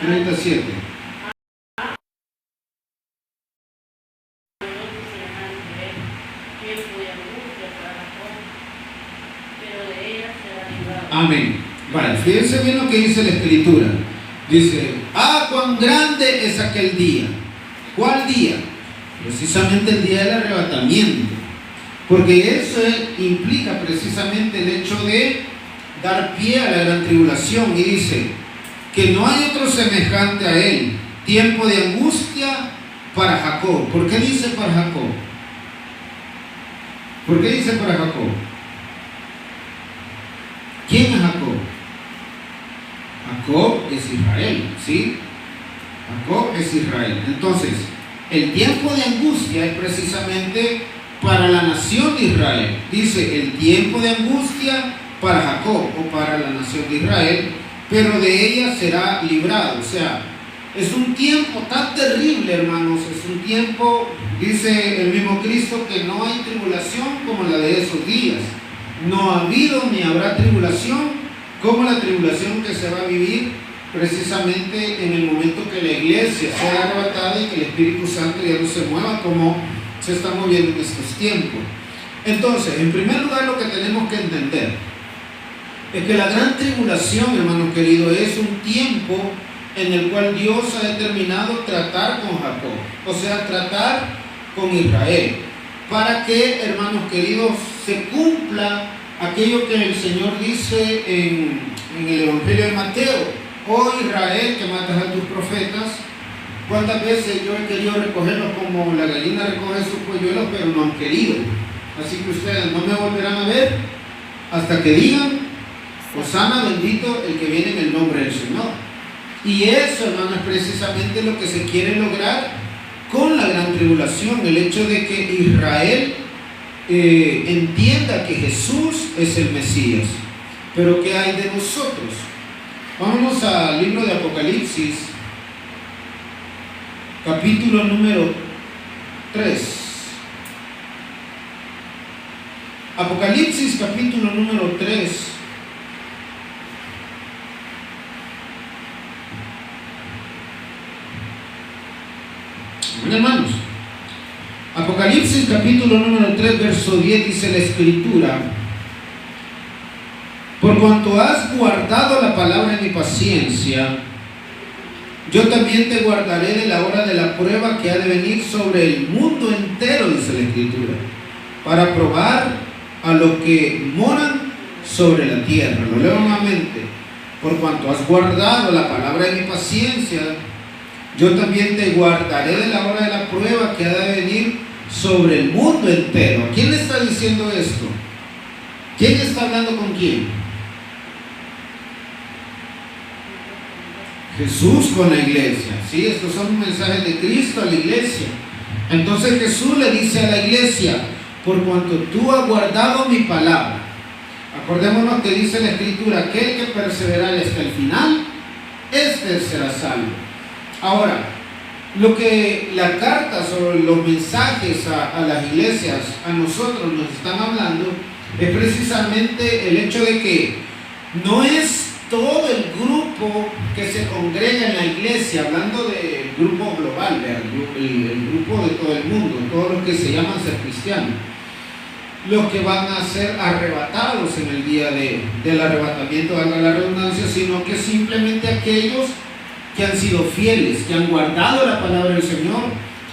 37. Amén. Vale, fíjense bien lo que dice la Escritura. Dice, cuán grande es aquel día. ¿Cuál día? Precisamente el día del arrebatamiento. Porque eso implica precisamente el hecho de dar pie a la gran tribulación. Y dice que no hay otro semejante a él. Tiempo de angustia para Jacob. ¿Por qué dice para Jacob? ¿Por qué dice para Jacob? ¿Quién es Jacob? Jacob es Israel, ¿sí? Jacob es Israel. Entonces, el tiempo de angustia es precisamente para la nación de Israel. Dice, el tiempo de angustia para Jacob o para la nación de Israel, pero de ella será librado. O sea, es un tiempo tan terrible, hermanos. Es un tiempo, dice el mismo Cristo, que no hay tribulación como la de esos días. No ha habido ni habrá tribulación como la tribulación que se va a vivir precisamente en el momento que la iglesia sea arrebatada y que el Espíritu Santo ya no se mueva como se está moviendo en estos tiempos. Entonces, en primer lugar, lo que tenemos que entender es que la gran tribulación, hermano querido, es un tiempo en el cual Dios ha determinado tratar con Jacob, o sea, tratar con Israel, para que, hermanos queridos, se cumpla aquello que el Señor dice en el Evangelio de Mateo: oh Israel, que matas a tus profetas. ¿Cuántas veces yo he querido recogerlos como la gallina recoge sus polluelos, pero no han querido? Así que ustedes no me volverán a ver hasta que digan: Hosana, bendito el que viene en el nombre del Señor. Y eso, hermano, es precisamente lo que se quiere lograr con la gran tribulación, el hecho de que Israel entienda que Jesús es el Mesías. Pero ¿qué hay de nosotros? Vámonos al libro de Apocalipsis, capítulo número 3. Apocalipsis, capítulo número 3. Bueno, hermanos, Apocalipsis capítulo número 3, verso 10, dice la Escritura: por cuanto has guardado la palabra de mi paciencia, yo también te guardaré de la hora de la prueba que ha de venir sobre el mundo entero, dice la Escritura, para probar a los que moran sobre la tierra. Lo leo nuevamente: por cuanto has guardado la palabra de mi paciencia, yo también te guardaré de la hora de la prueba que ha de venir sobre el mundo entero. ¿A quién le está diciendo esto? ¿Quién está hablando con quién? Jesús con la iglesia. ¿Sí? Estos son mensajes de Cristo a la iglesia. Entonces Jesús le dice a la iglesia: por cuanto tú has guardado mi palabra. Acordémonos que dice la Escritura: aquel que perseverare hasta el final, este será salvo. Ahora, lo que la carta sobre los mensajes a las iglesias, a nosotros nos están hablando, es precisamente el hecho de que no es todo el grupo que se congrega en la iglesia, hablando del grupo global, el grupo de todo el mundo, todos los que se llaman ser cristianos, los que van a ser arrebatados en el día del arrebatamiento, valga la redundancia, sino que simplemente aquellos que han sido fieles, que han guardado la palabra del Señor,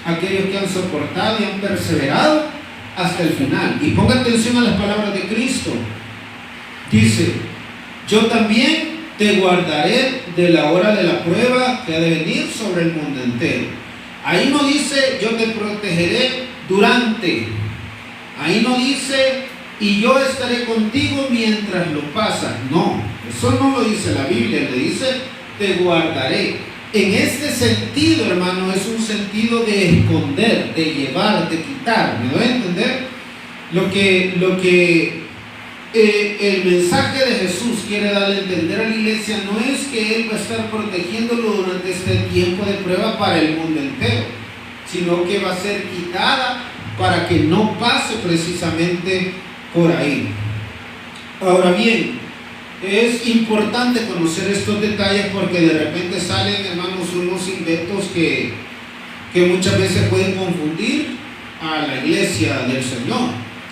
aquellos que han soportado y han perseverado hasta el final. Y ponga atención a las palabras de Cristo. Dice: yo también te guardaré de la hora de la prueba que ha de venir sobre el mundo entero. Ahí no dice: yo te protegeré durante. Ahí no dice: y yo estaré contigo mientras lo pasas. No, eso no lo dice la Biblia. Le dice: te guardaré. En este sentido, hermano, es un sentido de esconder, de llevar, de quitar. ¿Me doy a entender? Lo que el mensaje de Jesús quiere darle a entender a la iglesia no es que Él va a estar protegiéndolo durante este tiempo de prueba para el mundo entero, sino que va a ser quitada para que no pase precisamente por ahí. Ahora bien, Es importante conocer estos detalles porque de repente salen, hermanos, unos inventos que muchas veces pueden confundir a la iglesia del Señor.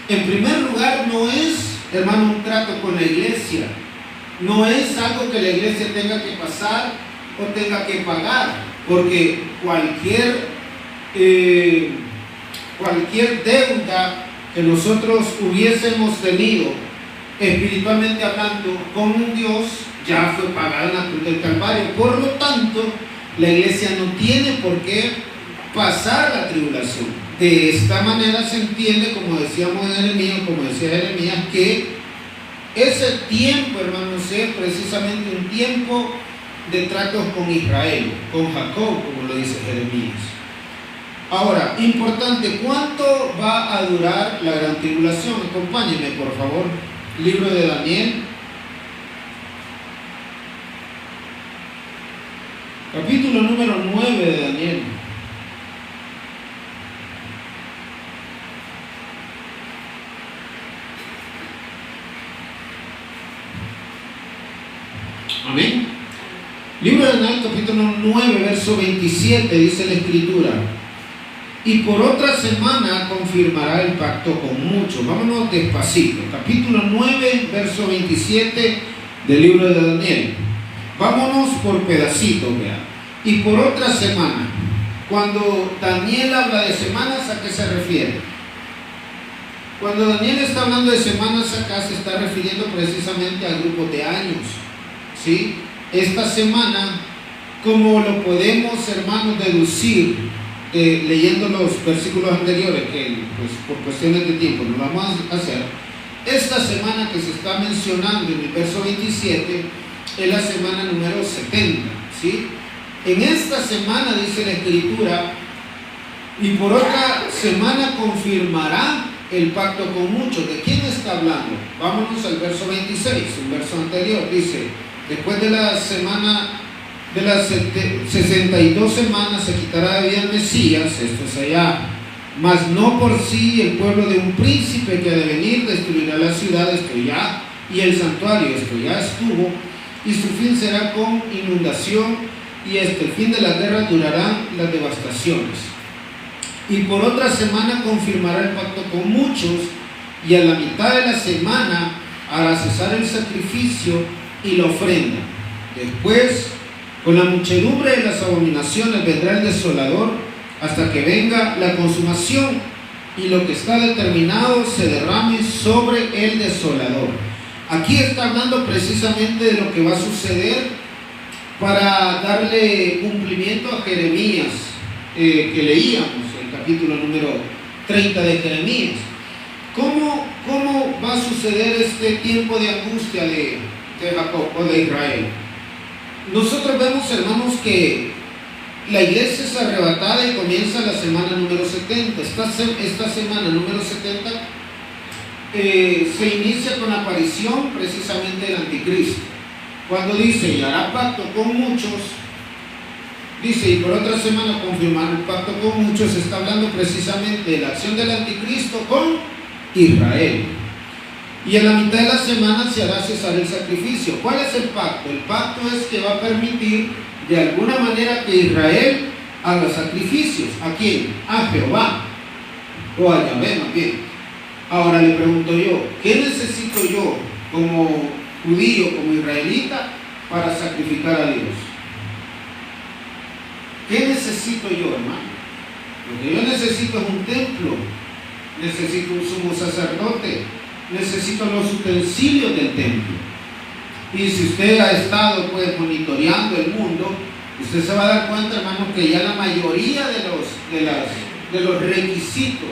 En primer lugar, no es, hermano, un trato con la iglesia. No es algo que la iglesia tenga que pasar o tenga que pagar, porque cualquier deuda que nosotros hubiésemos tenido, espiritualmente hablando, con un Dios, ya fue pagada en la cruz del Calvario. Por lo tanto, la iglesia no tiene por qué pasar la tribulación. De esta manera se entiende, como decíamos en Jeremías, como decía Jeremías, que ese tiempo, hermanos, es precisamente un tiempo de tratos con Israel, con Jacob, como lo dice Jeremías. Ahora, importante, ¿cuánto va a durar la gran tribulación? Acompáñenme, por favor. Libro de Daniel, capítulo número 9 de Daniel. Amén. Libro de Daniel, capítulo 9, verso 27, dice la Escritura: y por otra semana confirmará el pacto con muchos. Vámonos despacito. Capítulo 9, verso 27 del libro de Daniel. Vámonos por pedacitos, vean. Y por otra semana. Cuando Daniel habla de semanas, ¿a qué se refiere? Cuando Daniel está hablando de semanas acá, se está refiriendo precisamente a grupos de años, ¿sí? Esta semana, como lo podemos, hermanos, deducir, leyendo los versículos anteriores, que pues, por cuestiones de tiempo no lo vamos a hacer, esta semana que se está mencionando en el verso 27 es la semana número 70, ¿sí? En esta semana, dice la Escritura, y por otra semana confirmará el pacto con muchos. ¿De quién está hablando? Vámonos al verso 26, un verso anterior, dice: después de la semana de las 62 semanas se quitará de vida el Mesías, esto es allá, mas no por sí el pueblo de un príncipe que ha de venir destruirá la ciudad, esto ya, y el santuario, esto ya estuvo, y su fin será con inundación, y hasta el fin de la guerra durarán las devastaciones. Y por otra semana confirmará el pacto con muchos, y a la mitad de la semana hará cesar el sacrificio y la ofrenda. Después, con la muchedumbre de las abominaciones vendrá el desolador hasta que venga la consumación y lo que está determinado se derrame sobre el desolador. Aquí está hablando precisamente de lo que va a suceder para darle cumplimiento a Jeremías, que leíamos, el capítulo número 30 de Jeremías. ¿Cómo va a suceder este tiempo de angustia de Jacob o de Israel? Nosotros vemos, hermanos, que la iglesia es arrebatada y comienza la semana número 70. Esta semana número 70 se inicia con la aparición precisamente del anticristo. Cuando dice, y hará pacto con muchos, dice, y por otra semana confirmar el pacto con muchos, se está hablando precisamente de la acción del anticristo con Israel. Y en la mitad de la semana se hará cesar el sacrificio. ¿Cuál es el pacto? El pacto es que va a permitir de alguna manera que Israel haga sacrificios. ¿A quién? A Jehová, o a Yahvé más bien. Ahora le pregunto yo, ¿qué necesito yo como judío, como israelita, para sacrificar a Dios? ¿Qué necesito yo, hermano? Lo que yo necesito es un templo, necesito un sumo sacerdote, necesito los utensilios del templo. Y si usted ha estado pues monitoreando el mundo, usted se va a dar cuenta, hermano, que ya la mayoría de los requisitos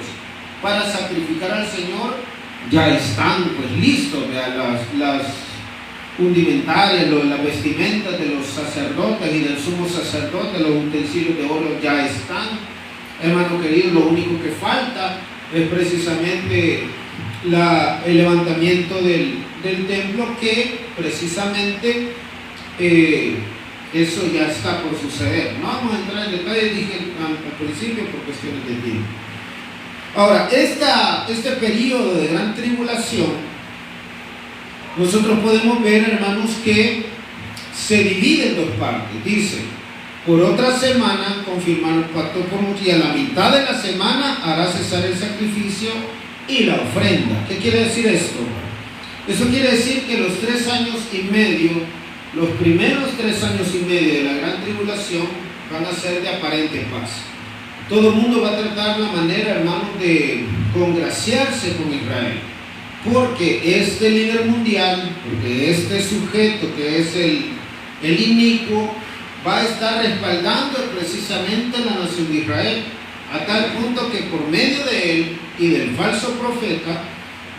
para sacrificar al Señor ya están pues listos. Las undimentarias, las vestimentas de los sacerdotes y del sumo sacerdote, los utensilios de oro ya están, hermano querido. Lo único que falta es precisamente el levantamiento del templo, que precisamente eso ya está por suceder. No vamos a entrar en detalles, dije al principio, por cuestiones de tiempo. Ahora, este periodo de gran tribulación nosotros podemos ver, hermanos, que se divide en dos partes. Dice, por otra semana confirmaron el pacto por mucho, y a la mitad de la semana hará cesar el sacrificio y la ofrenda. ¿Qué quiere decir esto? Eso quiere decir que los 3 años y medio, los primeros 3 años y medio de la gran tribulación van a ser de aparente paz. Todo el mundo va a tratar la manera, hermanos, de congraciarse con Israel, porque este líder mundial, porque este sujeto que es el inicuo, va a estar respaldando precisamente la nación de Israel, a tal punto que por medio de él y del falso profeta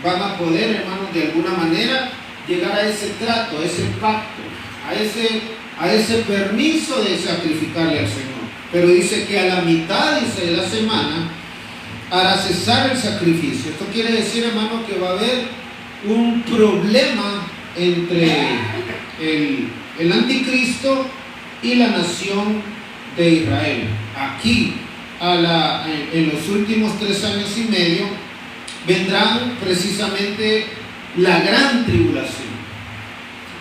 van a poder, hermanos, de alguna manera llegar a ese trato, a ese pacto, a ese permiso de sacrificarle al Señor. Pero dice que a la mitad, dice, de la semana hará cesar el sacrificio. Esto quiere decir, hermano, que va a haber un problema entre el anticristo y la nación de Israel. Aquí, en los últimos 3 años y medio, vendrán precisamente la gran tribulación.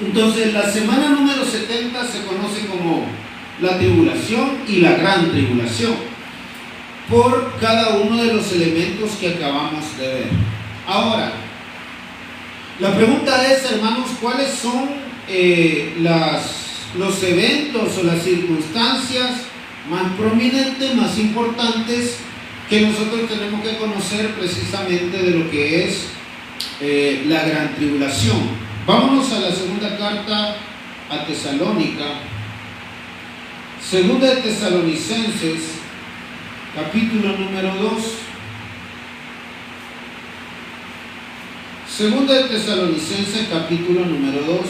Entonces, la semana número 70 se conoce como la tribulación y la gran tribulación, por cada uno de los elementos que acabamos de ver. Ahora, la pregunta es, hermanos, ¿cuáles son los eventos o las circunstancias más prominentes, más importantes que nosotros tenemos que conocer precisamente de lo que es la gran tribulación? Vámonos a la segunda carta a Tesalónica, segunda de Tesalonicenses, capítulo número 2. Segunda de Tesalonicenses, capítulo número 2,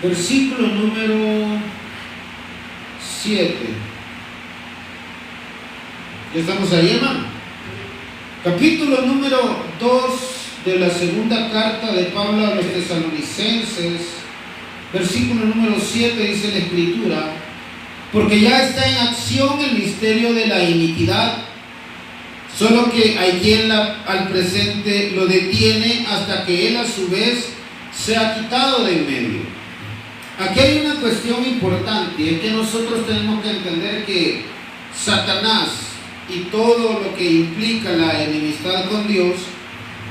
versículo número 7. ¿Ya estamos ahí, hermano? Capítulo número 2 de la segunda carta de Pablo a los Tesalonicenses, versículo número 7, dice la Escritura: porque ya está en acción el misterio de la iniquidad, solo que hay quien al presente lo detiene hasta que él a su vez sea quitado de en medio. Aquí hay una cuestión importante, es que nosotros tenemos que entender que Satanás y todo lo que implica la enemistad con Dios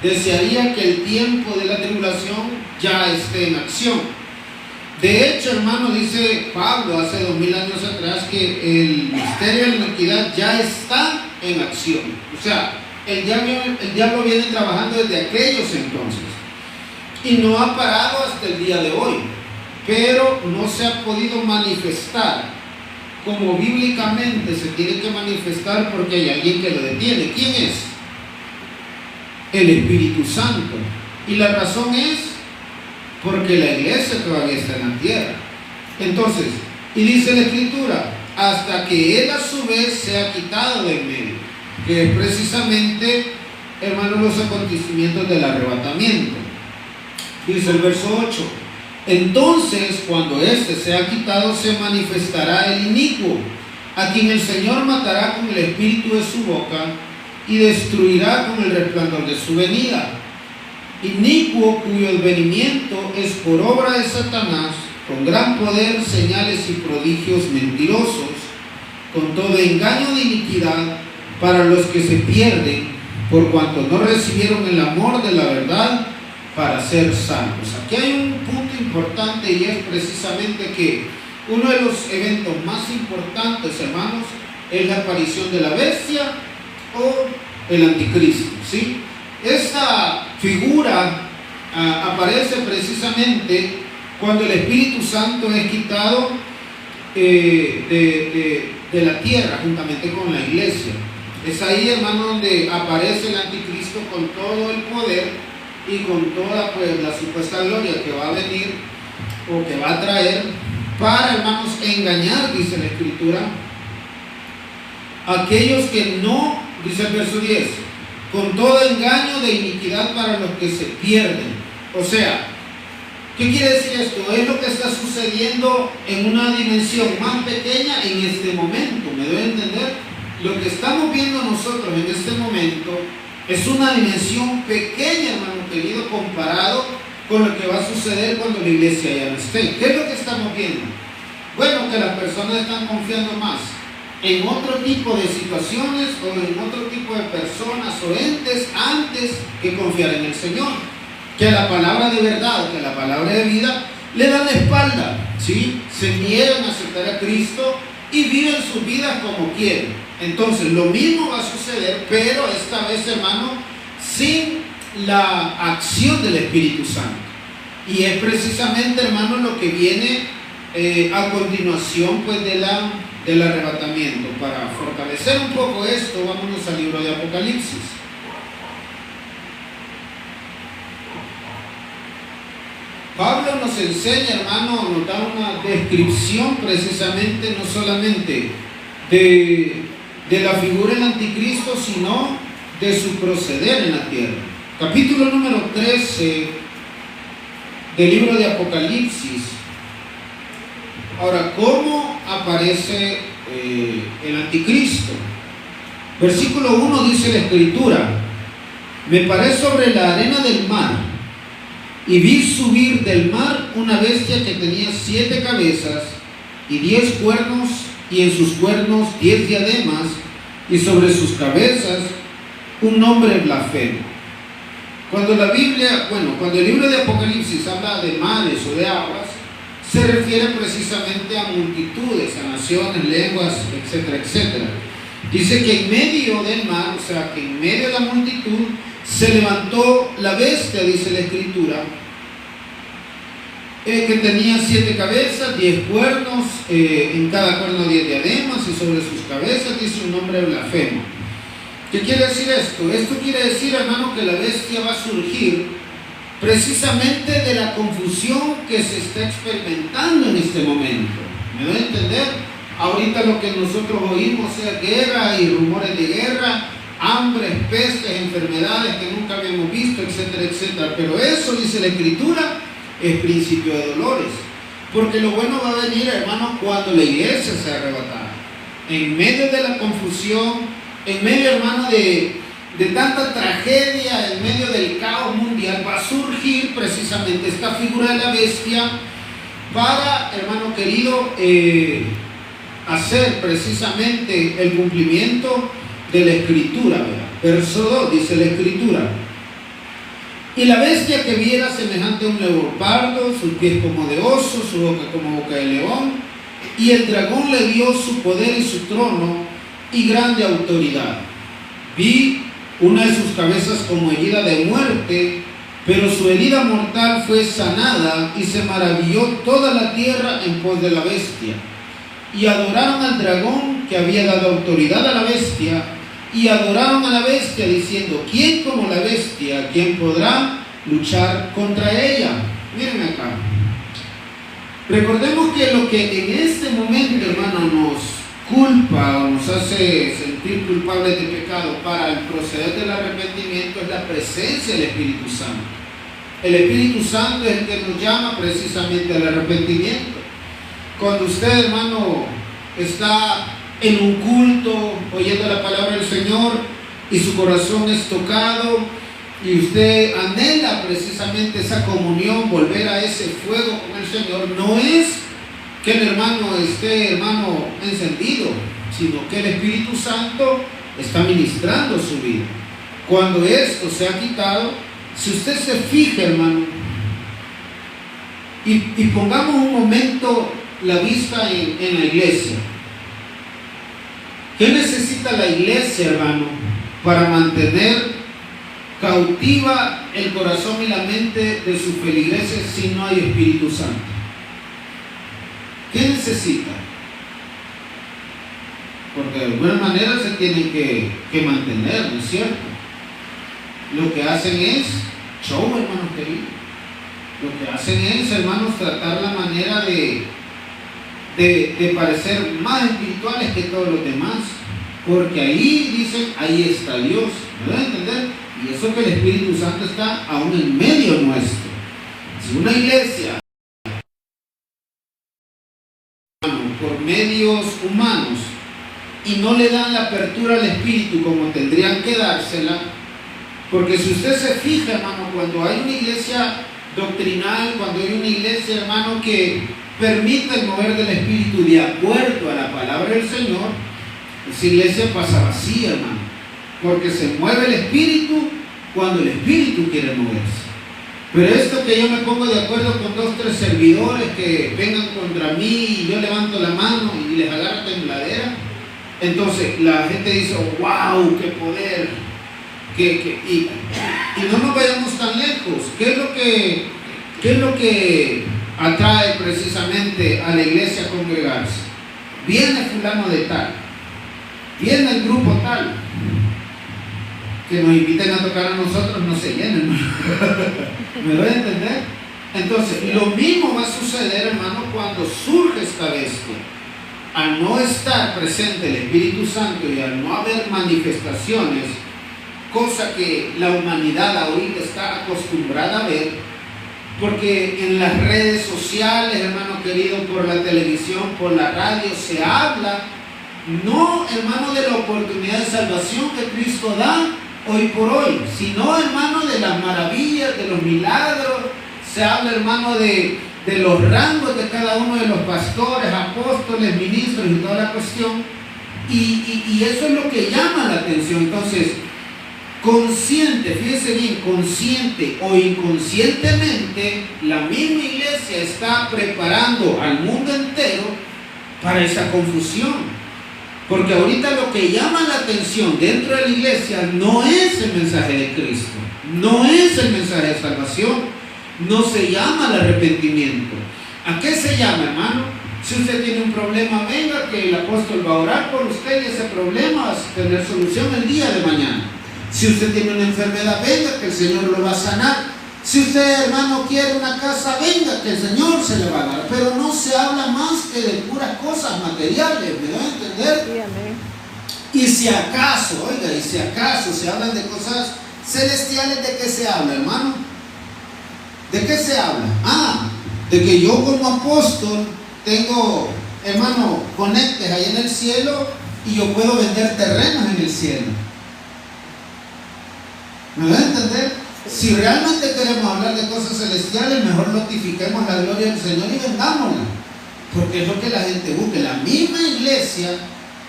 desearía que el tiempo de la tribulación ya esté en acción. De hecho, hermano, dice Pablo hace 2000 años atrás que el misterio de la iniquidad ya está en acción. O sea, el diablo viene trabajando desde aquellos entonces y no ha parado hasta el día de hoy, pero no se ha podido manifestar como bíblicamente se tiene que manifestar, porque hay alguien que lo detiene. ¿Quién es? El Espíritu Santo. Y la razón es porque la iglesia todavía está en la tierra. Entonces, y dice la Escritura, hasta que él a su vez sea quitado de en medio, que es precisamente, hermanos, los acontecimientos del arrebatamiento. Dice el verso 8: entonces, cuando éste sea quitado, se manifestará el inicuo, a quien el Señor matará con el espíritu de su boca y destruirá con el resplandor de su venida. Inicuo, cuyo advenimiento es por obra de Satanás, con gran poder, señales y prodigios mentirosos, con todo engaño de iniquidad para los que se pierden, por cuanto no recibieron el amor de la verdad para ser salvos. Aquí hay un punto importante, y es precisamente que uno de los eventos más importantes, hermanos, es la aparición de la bestia o el anticristo, ¿sí? Esta figura aparece precisamente cuando el Espíritu Santo es quitado de la tierra juntamente con la iglesia. Es ahí, hermano, donde aparece el anticristo con todo el poder y con toda, pues, la supuesta gloria que va a venir o que va a traer para, hermanos, engañar, dice la Escritura, a aquellos que no, dice el verso 10, con todo engaño de iniquidad para los que se pierden. O sea, ¿qué quiere decir esto? Es lo que está sucediendo en una dimensión más pequeña en este momento. ¿Me doy a entender? Lo que estamos viendo nosotros en este momento es una dimensión pequeña, hermano, hermano querido, comparado con lo que va a suceder cuando la iglesia ya no esté. ¿Qué es lo que estamos viendo? Bueno, que las personas están confiando más en otro tipo de situaciones o en otro tipo de personas o entes antes que confiar en el Señor. Que a la palabra de verdad, que a la palabra de vida, le dan la espalda, ¿sí? Se niegan a aceptar a Cristo y viven sus vidas como quieren. Entonces, lo mismo va a suceder, pero esta vez, hermano, sin la acción del Espíritu Santo. Y es precisamente, hermano, lo que viene a continuación, pues, del arrebatamiento. Para fortalecer un poco esto, vámonos al libro de Apocalipsis. Pablo nos enseña, hermano, nos da una descripción precisamente, no solamente de la figura del anticristo, sino de su proceder en la tierra. Capítulo número 13 del libro de Apocalipsis. Ahora, ¿cómo aparece el anticristo? Versículo 1 dice la Escritura: me paré sobre la arena del mar y vi subir del mar una bestia que tenía 7 cabezas y 10 cuernos, y en sus cuernos 10 diademas, y sobre sus cabezas un nombre blasfemo. Cuando la Biblia, cuando el libro de Apocalipsis habla de mares o de aguas, se refiere precisamente a multitudes, a naciones, lenguas, etcétera, etcétera. Dice que en medio del mar, o sea, que en medio de la multitud, se levantó la bestia, dice la Escritura, que tenía 7 cabezas, 10 cuernos, en cada cuerno 10 diademas, y sobre sus cabezas dice un nombre blasfemo. ¿Qué quiere decir esto? Esto quiere decir, hermano, que la bestia va a surgir precisamente de la confusión que se está experimentando en este momento. ¿Me doy a entender? Ahorita lo que nosotros oímos es guerra y rumores de guerra, hambre, pestes, enfermedades que nunca habíamos visto, etcétera, etcétera. Pero eso, dice la Escritura, es principio de dolores. Porque lo bueno va a venir, hermano, cuando la iglesia sea arrebatada. En medio de la confusión, en medio, hermano, de tanta tragedia, en medio del caos mundial, va a surgir precisamente esta figura de la bestia para, hermano querido, hacer precisamente el cumplimiento de la Escritura, ¿verdad? Verso 2 dice la Escritura: y la bestia que viera semejante a un leopardo, sus pies como de oso, su boca como boca de león, y el dragón le dio su poder y su trono y grande autoridad. Vi una de sus cabezas como herida de muerte, pero su herida mortal fue sanada, y se maravilló toda la tierra en pos de la bestia. Y adoraron al dragón que había dado autoridad a la bestia, y adoraron a la bestia diciendo: ¿quién como la bestia? ¿Quién podrá luchar contra ella? Miren acá. Recordemos que lo que en este momento, hermano, nos culpa o nos hace sentir culpables de pecado para el proceder del arrepentimiento es la presencia del Espíritu Santo. El Espíritu Santo es el que nos llama precisamente al arrepentimiento. Cuando usted, hermano, está en un culto oyendo la palabra del Señor y su corazón es tocado y usted anhela precisamente esa comunión, volver a ese fuego con el Señor, no es que el hermano esté, hermano, encendido, sino que el Espíritu Santo está ministrando su vida. Cuando esto se ha quitado, si usted se fija, hermano, y pongamos un momento la vista en la iglesia. ¿Qué necesita la iglesia, hermano, para mantener cautiva el corazón y la mente de sus feligreses si no hay Espíritu Santo? ¿Qué necesita? Porque de alguna manera se tienen que mantener, ¿no es cierto? Lo que hacen es show, hermanos queridos. Lo que hacen es, hermanos, tratar la manera de parecer más espirituales que todos los demás, porque ahí dicen, ahí está Dios, ¿me van a entender? Y eso que el Espíritu Santo está aún en medio nuestro. Si una iglesia, por medios humanos, y no le dan la apertura al Espíritu como tendrían que dársela, Porque si usted se fija, hermano, cuando hay una iglesia doctrinal, cuando hay una iglesia, hermano, que permite el mover del Espíritu de acuerdo a la palabra del Señor, esa iglesia pasa vacía, hermano, porque se mueve el Espíritu cuando el Espíritu quiere moverse. Pero esto que yo me pongo de acuerdo con 2 o 3 servidores que vengan contra mí y yo levanto la mano y les agarro tembladera, entonces la gente dice, wow, qué poder, y no nos vayamos tan lejos. ¿Qué es lo que atrae precisamente a la iglesia a congregarse? Viene fulano de tal, viene el grupo tal, que nos inviten a tocar a nosotros, no se llenen, ¿me doy a entender? Entonces, lo mismo va a suceder, hermano, cuando surge esta bestia. Al no estar presente el Espíritu Santo y al no haber manifestaciones, cosa que la humanidad ahorita está acostumbrada a ver, porque en las redes sociales, hermano querido, por la televisión, por la radio, se habla, no, hermano, de la oportunidad de salvación que Cristo da hoy por hoy, sino, hermano, de las maravillas, de los milagros. Se habla, hermano, de los rangos de cada uno de los pastores, apóstoles, ministros y toda la cuestión, y eso es lo que llama la atención. Entonces, consciente, fíjese bien, consciente o inconscientemente, la misma iglesia está preparando al mundo entero para esa confusión. Porque ahorita lo que llama la atención dentro de la iglesia no es el mensaje de Cristo, no es el mensaje de salvación, no se llama el arrepentimiento. ¿A qué se llama, hermano? Si usted tiene un problema, venga, que el apóstol va a orar por usted y ese problema va a tener solución el día de mañana. Si usted tiene una enfermedad, venga, que el Señor lo va a sanar. Si usted, hermano, quiere una casa, venga, que el Señor se le va a dar. Pero no se habla más que de puras cosas materiales, ¿me da a entender? Sí, amén. Y si acaso, oiga, y si acaso se hablan de cosas celestiales, ¿de qué se habla, hermano? ¿De qué se habla? De que yo como apóstol tengo, hermano, conectes ahí en el cielo y yo puedo vender terrenos en el cielo. ¿Me da a entender? Si realmente queremos hablar de cosas celestiales, mejor notifiquemos la gloria del Señor y vendámosla, porque es lo que la gente busca. La misma iglesia,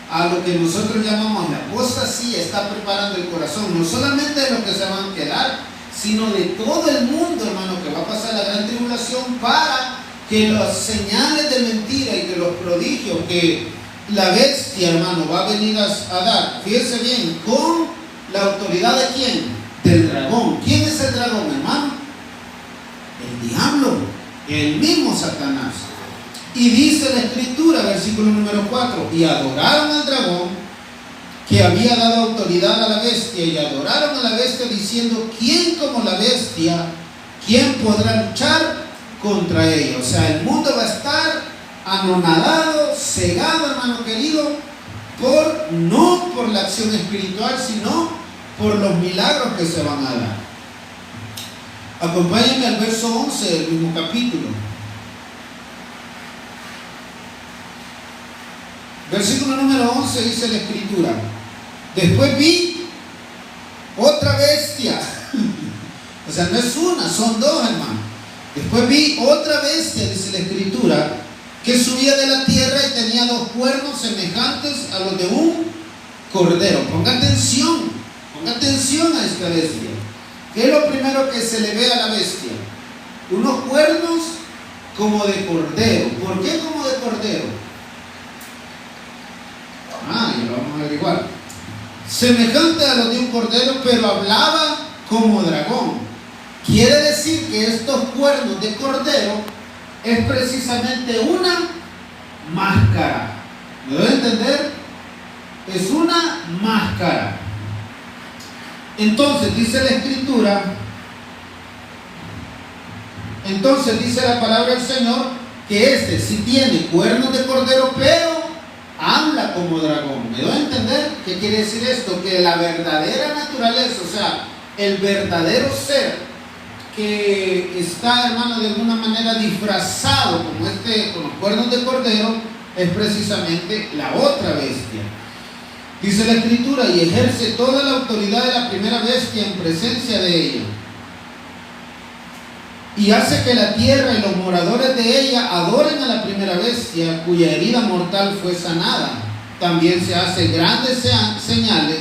a lo que nosotros llamamos la apostasía, está preparando el corazón, no solamente de los que se van a quedar, sino de todo el mundo, hermano, que va a pasar la gran tribulación, para que las señales de mentira y que los prodigios que la bestia, hermano, va a venir a dar, fíjese bien, con la autoridad de quién, del dragón. ¿Quién es el dragón, hermano? El diablo, el mismo Satanás. Y dice la escritura, versículo número 4, y adoraron al dragón que había dado autoridad a la bestia, y adoraron a la bestia diciendo, ¿quién como la bestia? ¿Quién podrá luchar contra ella? O sea, el mundo va a estar anonadado, cegado, hermano querido, no por la acción espiritual, sino por los milagros que se van a dar. Acompáñenme al verso 11 del mismo capítulo. Versículo número 11 dice la escritura, después vi otra bestia. O sea, no es una, son dos, hermano. Después vi otra bestia, dice la escritura, que subía de la tierra y tenía 2 cuernos semejantes a los de un cordero. Ponga atención a esta bestia. ¿Qué es lo primero que se le ve a la bestia? Unos cuernos como de cordero. ¿Por qué como de cordero? Ya lo vamos a averiguar. Semejante a los de un cordero, pero hablaba como dragón. Quiere decir que estos cuernos de cordero es precisamente una máscara. ¿Me doy a entender? Es una máscara. Entonces dice la escritura, entonces dice la palabra del Señor, que este sí tiene cuernos de cordero, pero habla como dragón. ¿Me doy a entender? ¿Qué quiere decir esto? Que la verdadera naturaleza, o sea, el verdadero ser que está, hermano, de alguna manera disfrazado como con los cuernos de cordero, es precisamente la otra bestia. Dice la Escritura, y ejerce toda la autoridad de la primera bestia en presencia de ella. Y hace que la tierra y los moradores de ella adoren a la primera bestia, cuya herida mortal fue sanada. También se hace grandes señales,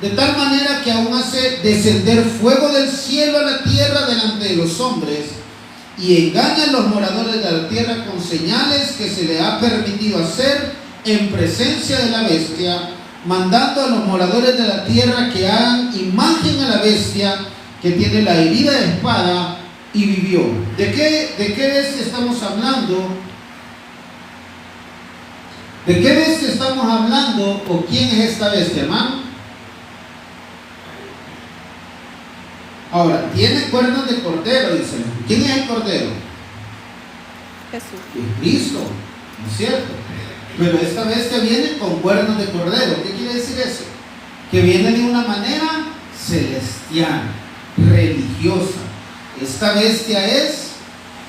de tal manera que aún hace descender fuego del cielo a la tierra delante de los hombres, y engaña a los moradores de la tierra con señales que se le ha permitido hacer en presencia de la bestia, mandando a los moradores de la tierra que hagan imagen a la bestia que tiene la herida de espada y vivió. ¿De qué bestia estamos hablando? ¿De qué bestia estamos hablando o quién es esta bestia, hermano? Ahora, tiene cuernos de cordero, dice. ¿Quién es el cordero? Jesús. Es Cristo, ¿no es cierto? Pero esta bestia viene con cuernos de cordero. ¿Qué quiere decir eso? Que viene de una manera celestial, religiosa. Esta bestia es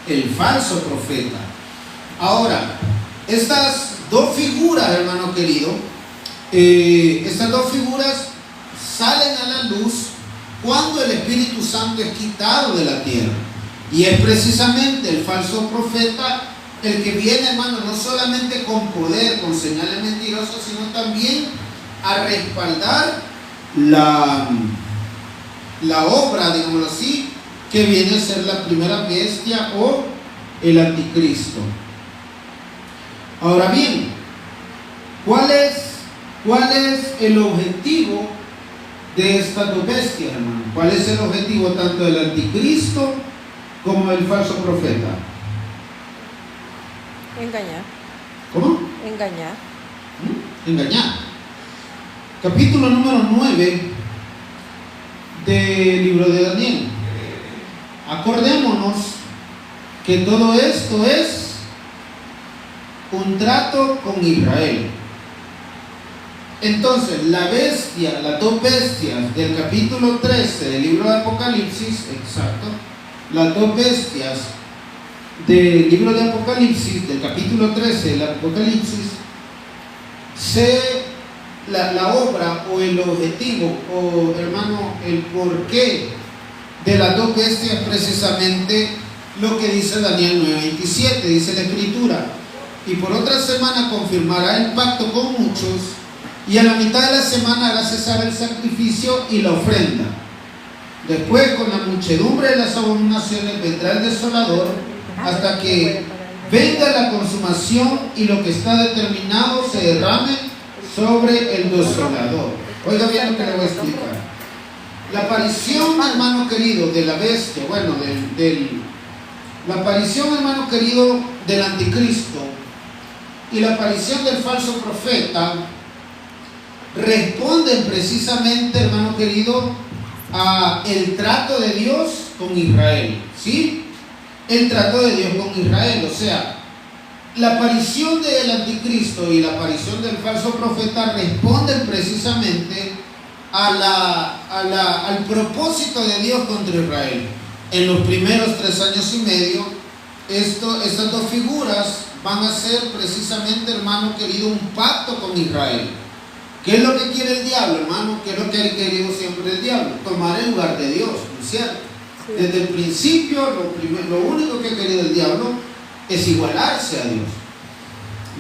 el falso profeta. Ahora, estas dos figuras, hermano querido, estas dos figuras salen a la luz cuando el Espíritu Santo es quitado de la tierra. Y es precisamente el falso profeta el que viene, hermano, no solamente con poder, con señales mentirosas, sino también a respaldar la obra, digámoslo así, que viene a ser la primera bestia o el anticristo. Ahora bien, ¿cuál es el objetivo de estas dos bestias, hermano? ¿Cuál es el objetivo tanto del anticristo como del falso profeta? Engañar. ¿Cómo? Engañar. Engañar. Capítulo número 9 del libro de Daniel. Acordémonos que todo esto es un trato con Israel. Entonces, las dos bestias del capítulo 13 del libro de Apocalipsis, exacto, las dos bestias del libro de Apocalipsis, del capítulo 13 del Apocalipsis, la obra o el objetivo, o hermano, el porqué de las dos bestias, precisamente lo que dice Daniel 9:27, dice la Escritura: y por otra semana confirmará el pacto con muchos, y a la mitad de la semana hará cesar el sacrificio y la ofrenda. Después, con la muchedumbre de las abominaciones, vendrá el desolador, hasta que venga la consumación y lo que está determinado se derrame sobre el desolador. Oiga bien lo que le voy a explicar. La aparición, hermano querido, de la bestia, bueno, la aparición, hermano querido, del anticristo y la aparición del falso profeta responden precisamente, hermano querido, a el trato de Dios con Israel, ¿sí? El trato de Dios con Israel, o sea, la aparición del anticristo y la aparición del falso profeta responden precisamente al propósito de Dios contra Israel. En los primeros 3 años y medio, estas dos figuras van a ser precisamente, hermano querido, un pacto con Israel. ¿Qué es lo que quiere el diablo, hermano? ¿Qué es lo que ha querido siempre el diablo? Tomar el lugar de Dios, ¿no es cierto? Sí. Desde el principio, lo único que ha querido el diablo es igualarse a Dios.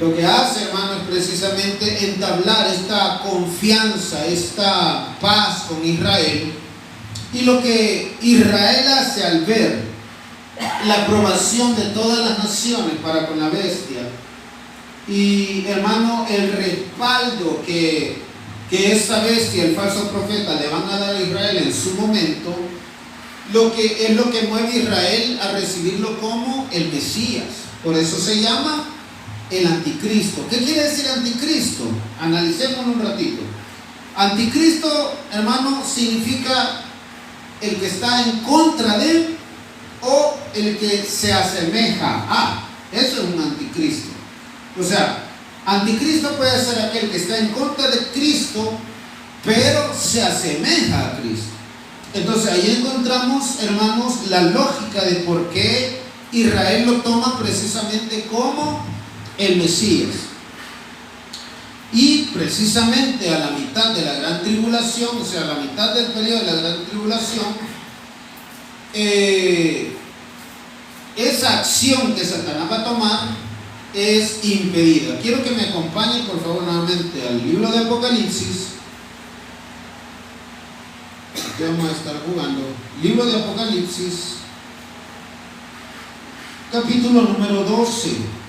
Lo que hace, hermano, es precisamente entablar esta confianza, esta paz con Israel. Y lo que Israel hace al ver la aprobación de todas las naciones para con la bestia, y, hermano, el respaldo que esa bestia, el falso profeta, le van a dar a Israel en su momento, lo que mueve a Israel a recibirlo como el Mesías. Por eso se llama el anticristo. ¿Qué quiere decir anticristo? Analicémoslo un ratito. Anticristo, hermano, significa el que está en contra de él o el que se asemeja a. Eso es un anticristo. O sea, anticristo puede ser aquel que está en contra de Cristo, pero se asemeja a Cristo. Entonces ahí encontramos, hermanos, la lógica de por qué Israel lo toma precisamente como el Mesías. Y precisamente a la mitad de la gran tribulación, o sea, a la mitad del periodo de la gran tribulación, esa acción que Satanás va a tomar es impedida. Quiero que me acompañen por favor nuevamente al libro de Apocalipsis. Aquí vamos a estar jugando. Libro de Apocalipsis, capítulo número 12.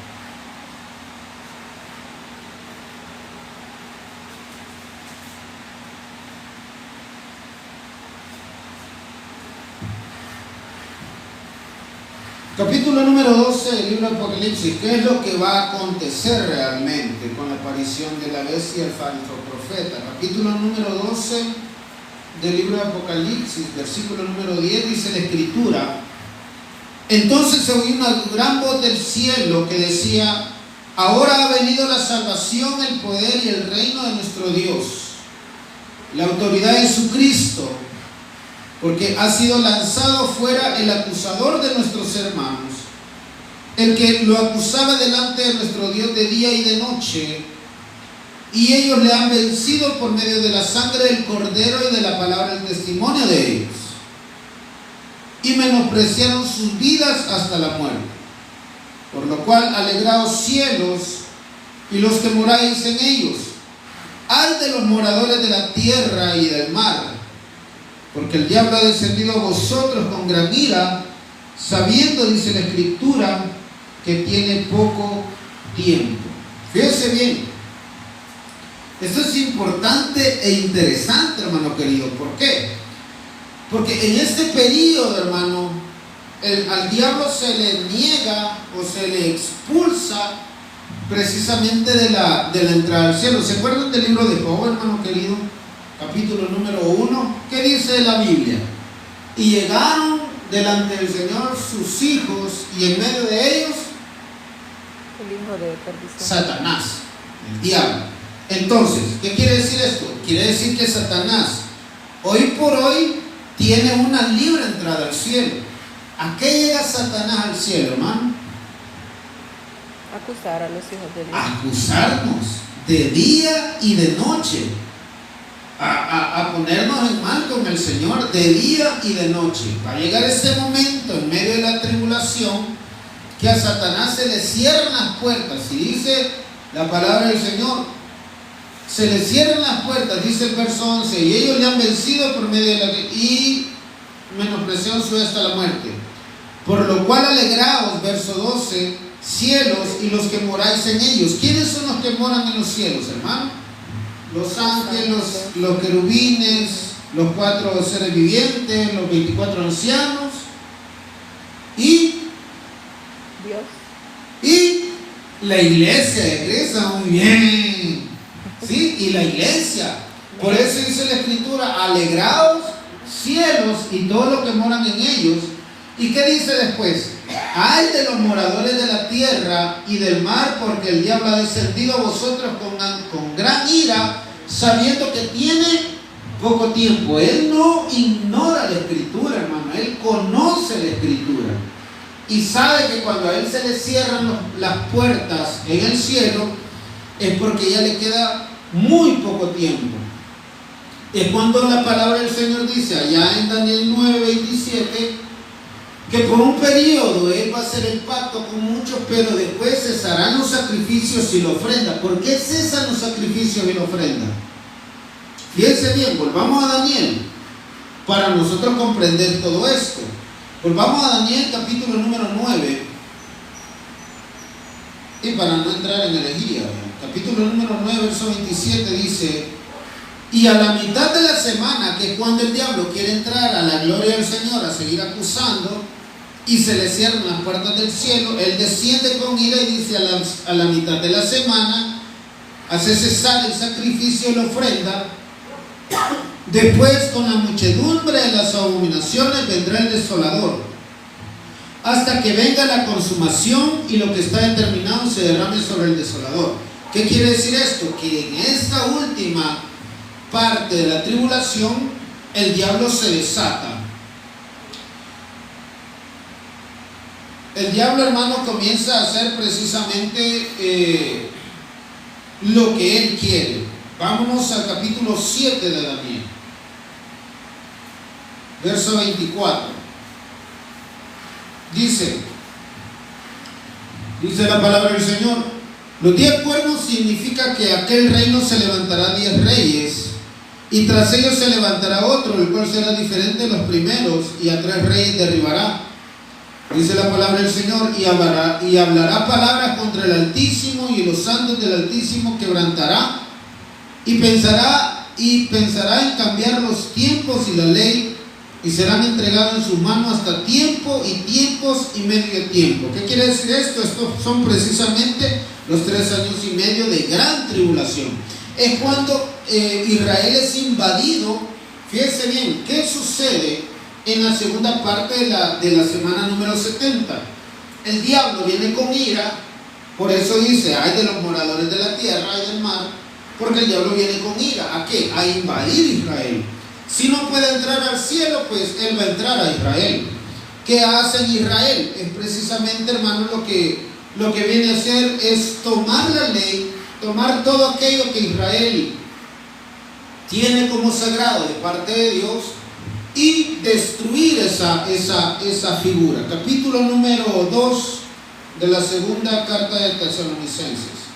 Capítulo número 12 del libro de Apocalipsis. ¿Qué es lo que va a acontecer realmente con la aparición de la bestia y el falso profeta? Capítulo número 12 del libro de Apocalipsis, versículo número 10, dice la Escritura: entonces se oyó una gran voz del cielo que decía: ahora ha venido la salvación, el poder y el reino de nuestro Dios, la autoridad de Jesucristo, porque ha sido lanzado fuera el acusador de nuestros hermanos, el que lo acusaba delante de nuestro Dios de día y de noche, y ellos le han vencido por medio de la sangre del Cordero y de la palabra del testimonio de ellos, y menospreciaron sus vidas hasta la muerte. Por lo cual, alegraos cielos y los que moráis en ellos. Ay de los moradores de la tierra y del mar, porque el diablo ha descendido a vosotros con gran ira, sabiendo, dice la Escritura, que tiene poco tiempo. Fíjense bien, esto es importante e interesante, hermano querido. ¿Por qué? Porque en este periodo, hermano, al diablo se le niega o se le expulsa precisamente de la entrada al cielo. ¿Se acuerdan del libro de Job, hermano querido? Capítulo número 1, ¿qué dice la Biblia? Y llegaron delante del Señor sus hijos, y en medio de ellos el hijo de perdición, Satanás, el diablo. Entonces, ¿qué quiere decir esto? Quiere decir que Satanás hoy por hoy tiene una libre entrada al cielo. ¿A qué llega Satanás al cielo, hermano? acusar a los hijos de Dios. A acusarnos de día y de noche. A ponernos en mal con el Señor de día y de noche. Va a llegar ese momento en medio de la tribulación que a Satanás se le cierran las puertas. Y dice la palabra del Señor, se le cierran las puertas, dice el verso 11, y ellos le han vencido por medio de la y menospreciaron su vida hasta la muerte. Por lo cual alegraos, verso 12, cielos y los que moráis en ellos. ¿Quiénes son los que moran en los cielos, hermano? Los ángeles, los querubines, los 4 seres vivientes, los 24 ancianos y Dios. Y la iglesia de Cristo. Muy bien. ¿Sí? Y la iglesia. Por eso dice la Escritura: alegraos cielos y todos los que moran en ellos. ¿Y qué dice después? Ay de los moradores de la tierra y del mar, porque el diablo ha descendido a vosotros con gran ira, sabiendo que tiene poco tiempo. Él no ignora la Escritura, hermano. Él conoce la Escritura y sabe que cuando a él se le cierran las puertas en el cielo es porque ya le queda muy poco tiempo. Es cuando la palabra del Señor dice allá en Daniel 9:27 que por un periodo él va a hacer el pacto con muchos, pero después cesarán los sacrificios y la ofrenda. ¿Por qué cesan los sacrificios y la ofrenda? Fíjense bien, volvamos a Daniel para nosotros comprender todo esto. Volvamos a Daniel capítulo número 9, y para no entrar en herejía, capítulo número 9, verso 27 dice: y a la mitad de la semana, que es cuando el diablo quiere entrar a la gloria del Señor a seguir acusando, y se le cierran las puertas del cielo, él desciende con ira y dice: a la mitad de la semana hace cesar el sacrificio y la ofrenda. Después, con la muchedumbre de las abominaciones vendrá el desolador, hasta que venga la consumación y lo que está determinado se derrame sobre el desolador. ¿Qué quiere decir esto? Que en esta última parte de la tribulación el diablo se desata. El diablo, hermano, comienza a hacer precisamente lo que Él quiere. Vámonos al capítulo 7 de Daniel, verso 24. Dice la palabra del Señor: los 10 cuernos significa que aquel reino se levantará 10 reyes, y tras ellos se levantará otro, el cual será diferente de los primeros, y a 3 reyes derribará. Dice la palabra del Señor: y hablará palabras contra el Altísimo, y los santos del Altísimo quebrantará, y pensará en cambiar los tiempos y la ley, y serán entregados en sus manos hasta tiempo y tiempos y medio de tiempo. ¿Qué quiere decir esto? Estos son precisamente los 3 años y medio de gran tribulación. Es cuando Israel es invadido. Fíjense bien, ¿qué sucede en la segunda parte de la semana número 70? El diablo viene con ira, por eso dice: ay de los moradores de la tierra y del mar, porque el diablo viene con ira. ¿A qué? A invadir Israel. Si no puede entrar al cielo, pues él va a entrar a Israel. ¿Qué hace en Israel? Es precisamente, hermano, lo que viene a hacer es tomar la ley, tomar todo aquello que Israel tiene como sagrado de parte de Dios, y destruir esa figura. Capítulo número 2 de la segunda carta de Tesalonicenses.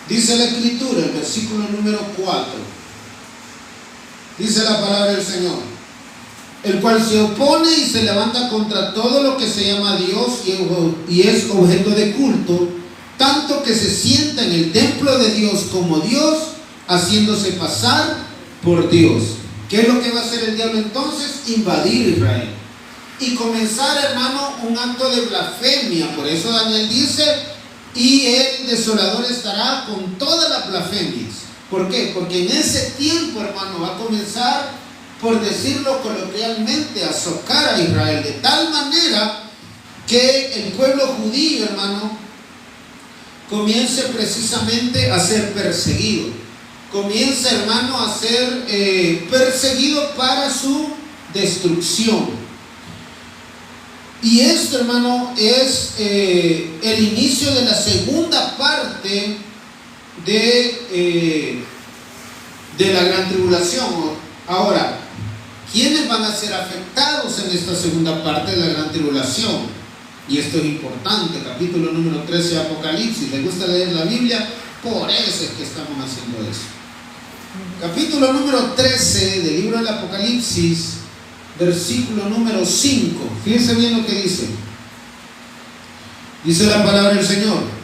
Dice la Escritura, el versículo número 4. Dice la palabra del Señor: el cual se opone y se levanta contra todo lo que se llama Dios y es objeto de culto, tanto que se sienta en el templo de Dios como Dios, haciéndose pasar por Dios. ¿Qué es lo que va a hacer el diablo entonces? Invadir Israel y comenzar, hermano, un acto de blasfemia. Por eso Daniel dice: y el desolador estará con todas las blasfemias. ¿Por qué? Porque en ese tiempo, hermano, va a comenzar, por decirlo coloquialmente, a socar a Israel, de tal manera que el pueblo judío, hermano, comience precisamente a ser perseguido. Comienza, hermano, a ser perseguido para su destrucción. Y esto, hermano, es el inicio de la segunda parte de la gran tribulación. Ahora, ¿quiénes van a ser afectados en esta segunda parte de la gran tribulación? Y esto es importante, capítulo número 13 de Apocalipsis. ¿Les gusta leer la Biblia? Por eso es que estamos haciendo eso. Capítulo número 13 del libro del Apocalipsis, versículo número 5. Fíjense bien lo que dice. Dice la palabra del Señor.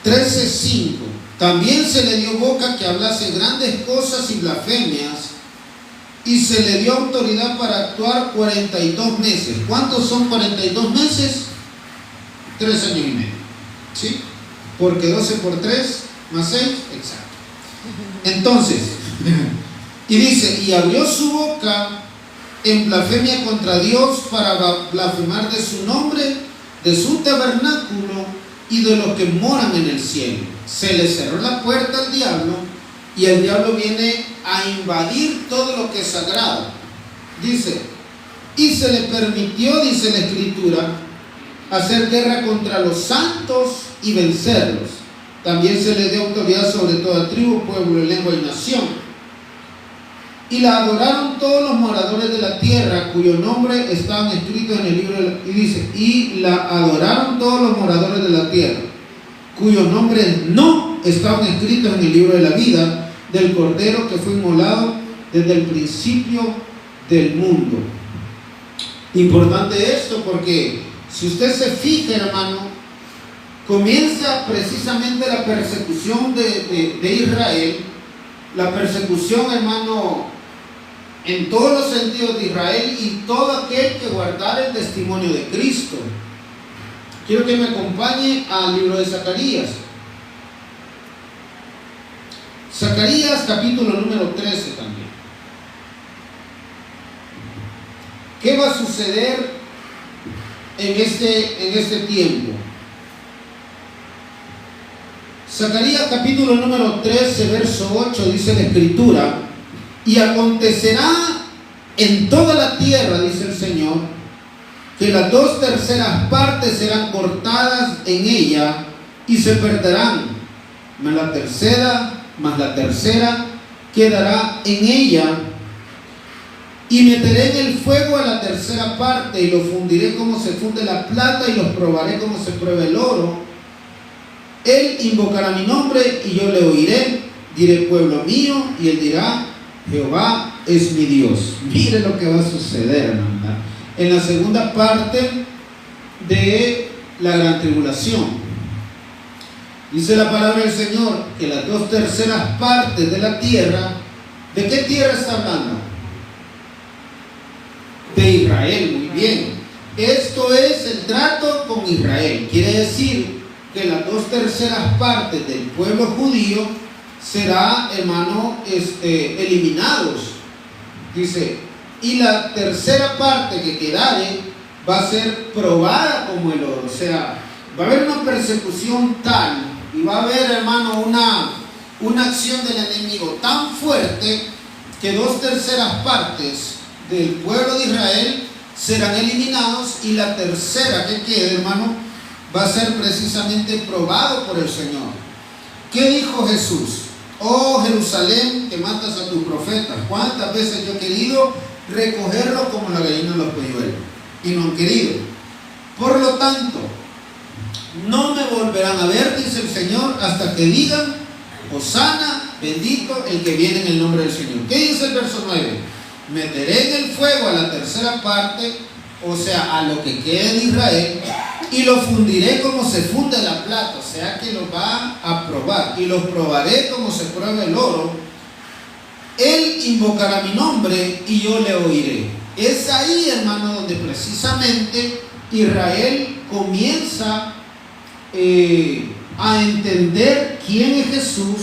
13:5. También se le dio boca que hablase grandes cosas y blasfemias, y se le dio autoridad para actuar 42 meses. ¿Cuántos son 42 meses? 3 años y medio. ¿Sí? Porque 12 por 3 más 6, exacto. Entonces, y dice: y abrió su boca en blasfemia contra Dios, para blasfemar de su nombre, de su tabernáculo y de los que moran en el cielo. Se le cerró la puerta al diablo, y el diablo viene a invadir todo lo que es sagrado. Dice: y se le permitió, dice la Escritura, hacer guerra contra los santos y vencerlos. También se le dio autoridad sobre toda tribu, pueblo, lengua y nación. Y la adoraron todos los moradores de la tierra, cuyo nombre estaban escritos en el libro y dice: y la adoraron todos los moradores de la tierra, cuyos nombres no estaban escritos en el libro de la vida del Cordero que fue inmolado desde el principio del mundo. Importante esto, porque si usted se fija, hermano, comienza precisamente la persecución de Israel. La persecución, hermano, en todos los sentidos de Israel y todo aquel que guardara el testimonio de Cristo. Quiero que me acompañe al libro de Zacarías. Zacarías capítulo número 13 también. ¿Qué va a suceder en este tiempo? Zacarías capítulo número 13, verso 8, dice la Escritura: y acontecerá en toda la tierra, dice el Señor, que las 2/3 partes serán cortadas en ella, y se perderán, mas la tercera quedará en ella, y meteré en el fuego a la tercera parte, y lo fundiré como se funde la plata, y los probaré como se prueba el oro. Él invocará mi nombre, y yo le oiré. Diré, pueblo mío, y él dirá, Jehová es mi Dios. Mire lo que va a suceder, hermano, en la segunda parte de la gran tribulación. Dice la palabra del Señor que las 2/3 partes de la tierra, ¿de qué tierra está hablando? De Israel, muy bien. Esto es el trato con Israel. Quiere decir que las 2/3 partes del pueblo judío será, hermano, eliminados. Dice, y la tercera parte que quedare va a ser probada como el oro. O sea, va a haber una persecución tal, y va a haber, hermano, una acción del enemigo tan fuerte que 2/3 partes del pueblo de Israel serán eliminados, y la tercera que quede, hermano, va a ser precisamente probado por el Señor. ¿Qué dijo Jesús? Oh Jerusalén, que matas a tus profetas, ¿cuántas veces yo he querido recogerlos como la gallina en los polluelos? Y no han querido. Por lo tanto, no me volverán a ver, dice el Señor, hasta que digan, Hosana, bendito el que viene en el nombre del Señor. ¿Qué dice el verso 9? Meteré en el fuego a la tercera parte, o sea, a lo que quede de Israel, y lo fundiré como se funde la plata, o sea que lo va a probar, y los probaré como se prueba el oro. Él invocará mi nombre y yo le oiré. Es ahí, hermano, donde precisamente Israel comienza a entender quién es Jesús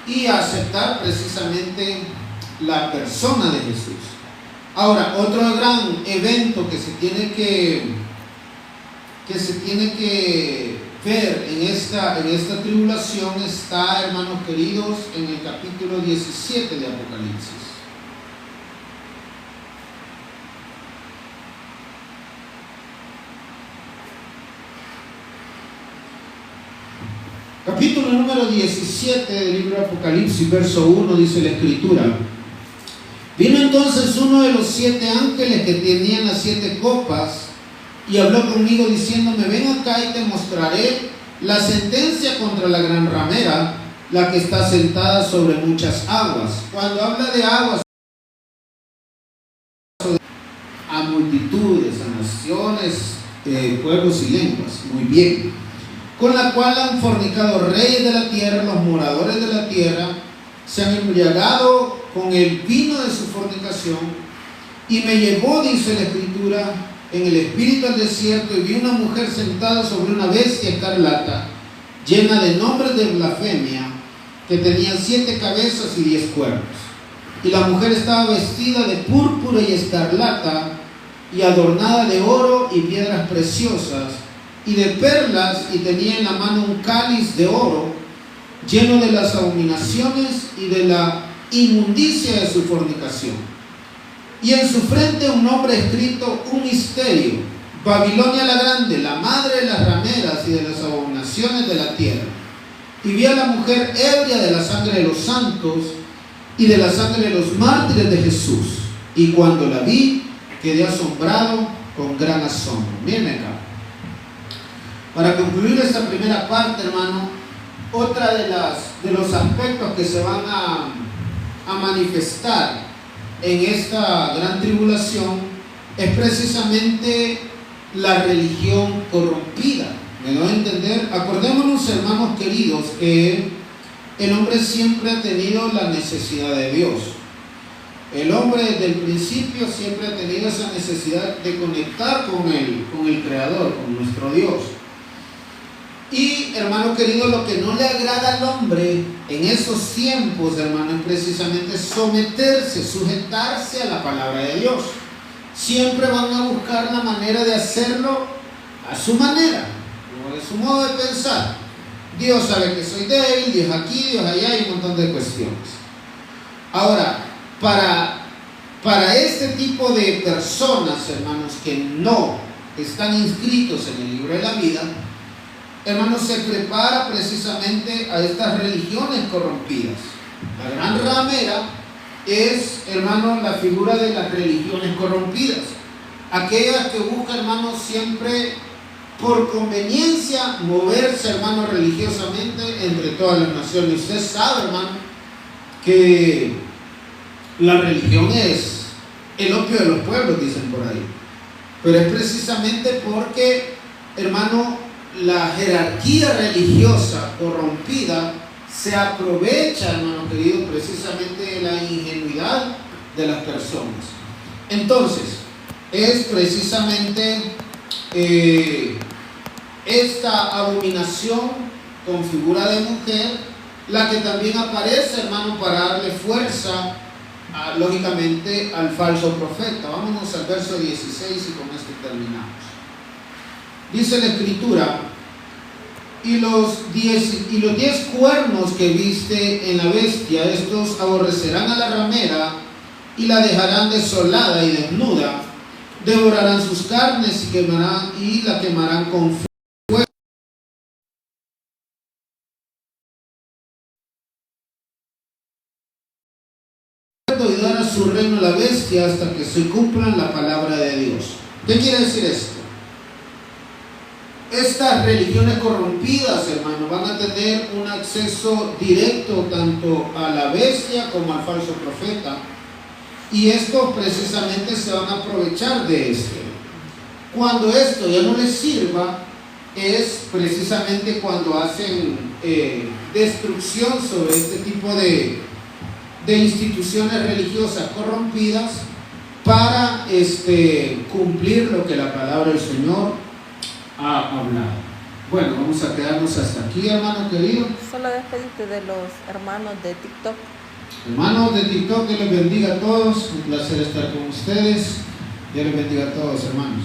y a aceptar precisamente la persona de Jesús. Ahora, otro gran evento que se tiene que ver en esta tribulación está, hermanos queridos, en el capítulo 17 de Apocalipsis. Capítulo número 17 del libro de Apocalipsis, verso 1, dice la Escritura: vino entonces uno de los 7 ángeles que tenían las 7 copas, y habló conmigo diciéndome, ven acá y te mostraré la sentencia contra la gran ramera, la que está sentada sobre muchas aguas. Cuando habla de aguas, a multitudes, a naciones, pueblos y lenguas. Muy bien. Con la cual han fornicado reyes de la tierra, los moradores de la tierra, se han embriagado con el vino de su fornicación. Y me llevó, dice la Escritura, en el espíritu al desierto, y vi una mujer sentada sobre una bestia escarlata, llena de nombres de blasfemia, que tenía 7 cabezas y 10 cuernos. Y la mujer estaba vestida de púrpura y escarlata, y adornada de oro y piedras preciosas, y de perlas, y tenía en la mano un cáliz de oro, lleno de las abominaciones y de la inmundicia de su fornicación. Y en su frente un nombre escrito, un misterio: Babilonia la grande, la madre de las rameras y de las abominaciones de la tierra. Y vi a la mujer ebria de la sangre de los santos y de la sangre de los mártires de Jesús. Y cuando la vi, quedé asombrado con gran asombro. Miren acá. Para concluir esta primera parte, hermano, otra de los aspectos que se van a manifestar en esta gran tribulación es precisamente la religión corrompida. ¿Me doy a entender? Acordémonos, hermanos queridos, que el hombre siempre ha tenido la necesidad de Dios. El hombre desde el principio siempre ha tenido esa necesidad de conectar con el Creador, con nuestro Dios. Y, hermano querido, lo que no le agrada al hombre en esos tiempos, hermano, es precisamente someterse, sujetarse a la palabra de Dios. Siempre van a buscar la manera de hacerlo a su manera, o de su modo de pensar. Dios sabe que soy débil, Dios aquí, Dios allá, y un montón de cuestiones. Ahora, para este tipo de personas, hermanos, que no están inscritos en el libro de la vida, hermanos, se prepara precisamente a estas religiones corrompidas. La gran ramera es, hermanos, la figura de las religiones corrompidas. Aquellas que buscan, hermanos, siempre por conveniencia moverse, hermanos, religiosamente entre todas las naciones. Usted sabe, hermano, que la religión es el opio de los pueblos, dicen por ahí. Pero es precisamente porque, hermano, la jerarquía religiosa corrompida se aprovecha, hermano querido, precisamente de la ingenuidad de las personas. Entonces, es precisamente esta abominación con figura de mujer la que también aparece, hermano, para darle fuerza, lógicamente, al falso profeta. Vámonos al verso 16 y con esto terminamos. Dice la Escritura: y los 10 cuernos que viste en la bestia, estos aborrecerán a la ramera y la dejarán desolada y desnuda, devorarán sus carnes y la quemarán con fuego. Y dar a su reino la bestia hasta que se cumpla la palabra de Dios. ¿Qué quiere decir esto? Estas religiones corrompidas, hermanos, van a tener un acceso directo tanto a la bestia como al falso profeta, y estos precisamente se van a aprovechar de esto. Cuando esto ya no les sirva, es precisamente cuando hacen destrucción sobre este tipo de instituciones religiosas corrompidas para cumplir lo que la palabra del Señor ha hablado. Bueno, vamos a quedarnos hasta aquí, hermano querido. Solo despedirte de los hermanos de TikTok. Hermanos de TikTok, Dios les bendiga a todos. Un placer estar con ustedes. Dios les bendiga a todos, hermanos.